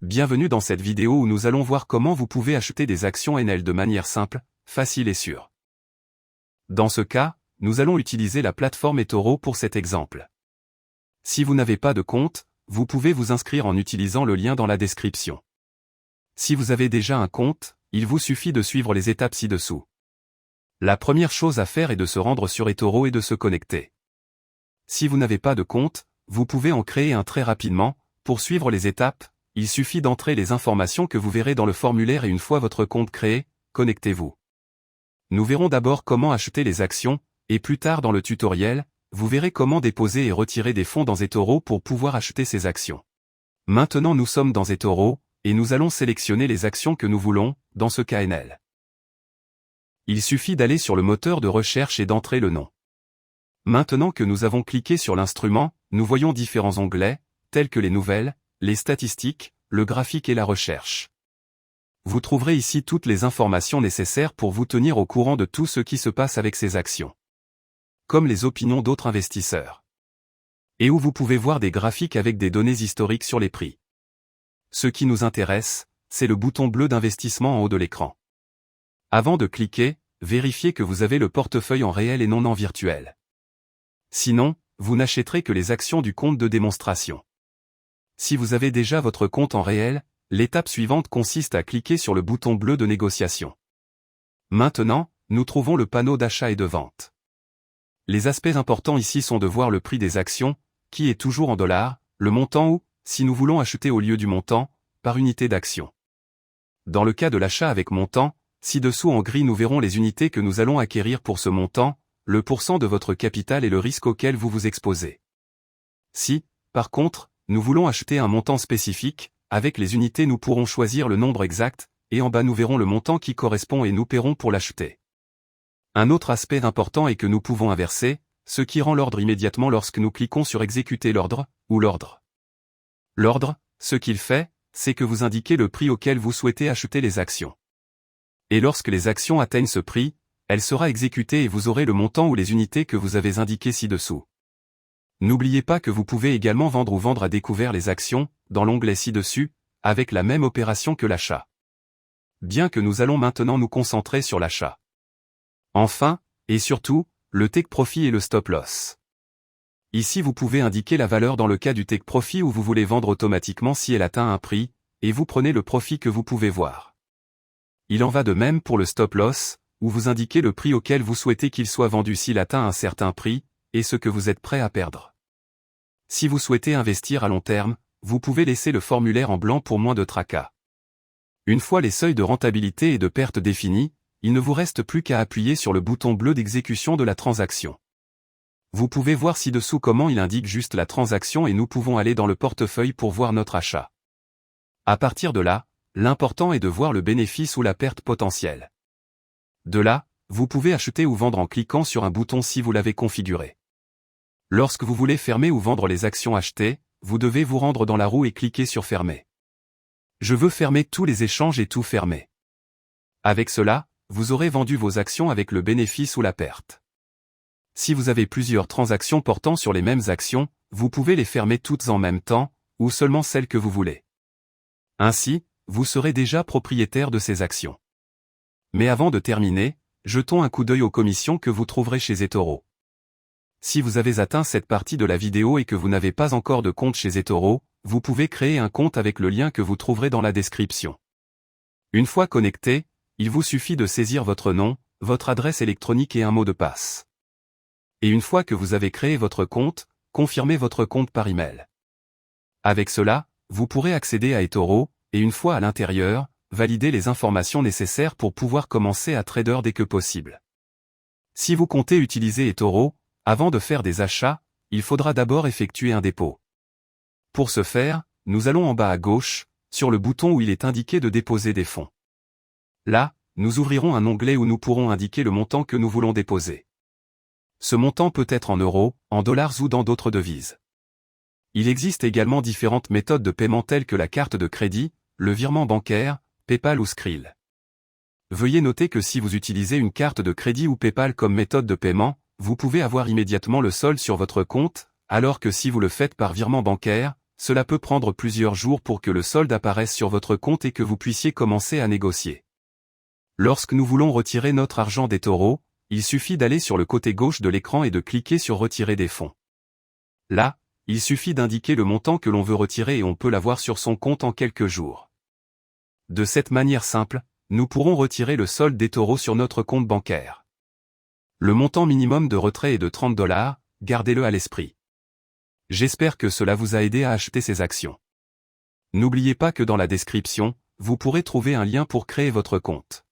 Bienvenue dans cette vidéo où nous allons voir comment vous pouvez acheter des actions Enel de manière simple, facile et sûre. Dans ce cas, nous allons utiliser la plateforme eToro pour cet exemple. Si vous n'avez pas de compte, vous pouvez vous inscrire en utilisant le lien dans la description. Si vous avez déjà un compte, il vous suffit de suivre les étapes ci-dessous. La première chose à faire est de se rendre sur eToro et de se connecter. Si vous n'avez pas de compte, vous pouvez en créer un très rapidement. Pour suivre les étapes, il suffit d'entrer les informations que vous verrez dans le formulaire et une fois votre compte créé, connectez-vous. Nous verrons d'abord comment acheter les actions, et plus tard dans le tutoriel, vous verrez comment déposer et retirer des fonds dans eToro pour pouvoir acheter ces actions. Maintenant nous sommes dans eToro, et nous allons sélectionner les actions que nous voulons, dans ce cas Enel. Il suffit d'aller sur le moteur de recherche et d'entrer le nom. Maintenant que nous avons cliqué sur l'instrument, nous voyons différents onglets, tels que les nouvelles, les statistiques, le graphique et la recherche. Vous trouverez ici toutes les informations nécessaires pour vous tenir au courant de tout ce qui se passe avec ces actions. Comme les opinions d'autres investisseurs. Et où vous pouvez voir des graphiques avec des données historiques sur les prix. Ce qui nous intéresse, c'est le bouton bleu d'investissement en haut de l'écran. Avant de cliquer, vérifiez que vous avez le portefeuille en réel et non en virtuel. Sinon, vous n'achèterez que les actions du compte de démonstration. Si vous avez déjà votre compte en réel, l'étape suivante consiste à cliquer sur le bouton bleu de négociation. Maintenant, nous trouvons le panneau d'achat et de vente. Les aspects importants ici sont de voir le prix des actions, qui est toujours en dollars, le montant ou, si nous voulons acheter au lieu du montant, par unité d'action. Dans le cas de l'achat avec montant, ci-dessous en gris nous verrons les unités que nous allons acquérir pour ce montant, le pourcent de votre capital et le risque auquel vous vous exposez. Si, par contre, nous voulons acheter un montant spécifique, avec les unités nous pourrons choisir le nombre exact, et en bas nous verrons le montant qui correspond et nous paierons pour l'acheter. Un autre aspect important est que nous pouvons inverser, ce qui rend l'ordre immédiatement lorsque nous cliquons sur exécuter l'ordre, ou l'ordre. L'ordre, ce qu'il fait, c'est que vous indiquez le prix auquel vous souhaitez acheter les actions. Et lorsque les actions atteignent ce prix, elle sera exécutée et vous aurez le montant ou les unités que vous avez indiquées ci-dessous. N'oubliez pas que vous pouvez également vendre ou vendre à découvert les actions, dans l'onglet ci-dessus, avec la même opération que l'achat. Bien que nous allons maintenant nous concentrer sur l'achat. Enfin, et surtout, le take profit et le stop loss. Ici vous pouvez indiquer la valeur dans le cas du take profit où vous voulez vendre automatiquement si elle atteint un prix, et vous prenez le profit que vous pouvez voir. Il en va de même pour le stop loss, où vous indiquez le prix auquel vous souhaitez qu'il soit vendu s'il atteint un certain prix, et ce que vous êtes prêt à perdre. Si vous souhaitez investir à long terme, vous pouvez laisser le formulaire en blanc pour moins de tracas. Une fois les seuils de rentabilité et de perte définis, il ne vous reste plus qu'à appuyer sur le bouton bleu d'exécution de la transaction. Vous pouvez voir ci-dessous comment il indique juste la transaction et nous pouvons aller dans le portefeuille pour voir notre achat. À partir de là, l'important est de voir le bénéfice ou la perte potentielle. De là, vous pouvez acheter ou vendre en cliquant sur un bouton si vous l'avez configuré. Lorsque vous voulez fermer ou vendre les actions achetées, vous devez vous rendre dans la roue et cliquer sur Fermer. Je veux fermer tous les échanges et tout fermer. Avec cela, vous aurez vendu vos actions avec le bénéfice ou la perte. Si vous avez plusieurs transactions portant sur les mêmes actions, vous pouvez les fermer toutes en même temps, ou seulement celles que vous voulez. Ainsi, vous serez déjà propriétaire de ces actions. Mais avant de terminer, jetons un coup d'œil aux commissions que vous trouverez chez eToro. Si vous avez atteint cette partie de la vidéo et que vous n'avez pas encore de compte chez eToro, vous pouvez créer un compte avec le lien que vous trouverez dans la description. Une fois connecté, il vous suffit de saisir votre nom, votre adresse électronique et un mot de passe. Et une fois que vous avez créé votre compte, confirmez votre compte par email. Avec cela, vous pourrez accéder à eToro, et une fois à l'intérieur, valider les informations nécessaires pour pouvoir commencer à trader dès que possible. Si vous comptez utiliser eToro, avant de faire des achats, il faudra d'abord effectuer un dépôt. Pour ce faire, nous allons en bas à gauche, sur le bouton où il est indiqué de déposer des fonds. Là, nous ouvrirons un onglet où nous pourrons indiquer le montant que nous voulons déposer. Ce montant peut être en euros, en dollars ou dans d'autres devises. Il existe également différentes méthodes de paiement telles que la carte de crédit, le virement bancaire, PayPal ou Skrill. Veuillez noter que si vous utilisez une carte de crédit ou PayPal comme méthode de paiement, vous pouvez avoir immédiatement le solde sur votre compte, alors que si vous le faites par virement bancaire, cela peut prendre plusieurs jours pour que le solde apparaisse sur votre compte et que vous puissiez commencer à négocier. Lorsque nous voulons retirer notre argent d'eToro, il suffit d'aller sur le côté gauche de l'écran et de cliquer sur Retirer des fonds. Là, il suffit d'indiquer le montant que l'on veut retirer et on peut l'avoir sur son compte en quelques jours. De cette manière simple, nous pourrons retirer le solde d'eToro sur notre compte bancaire. Le montant minimum de retrait est de 30 $, gardez-le à l'esprit. J'espère que cela vous a aidé à acheter ces actions. N'oubliez pas que dans la description, vous pourrez trouver un lien pour créer votre compte.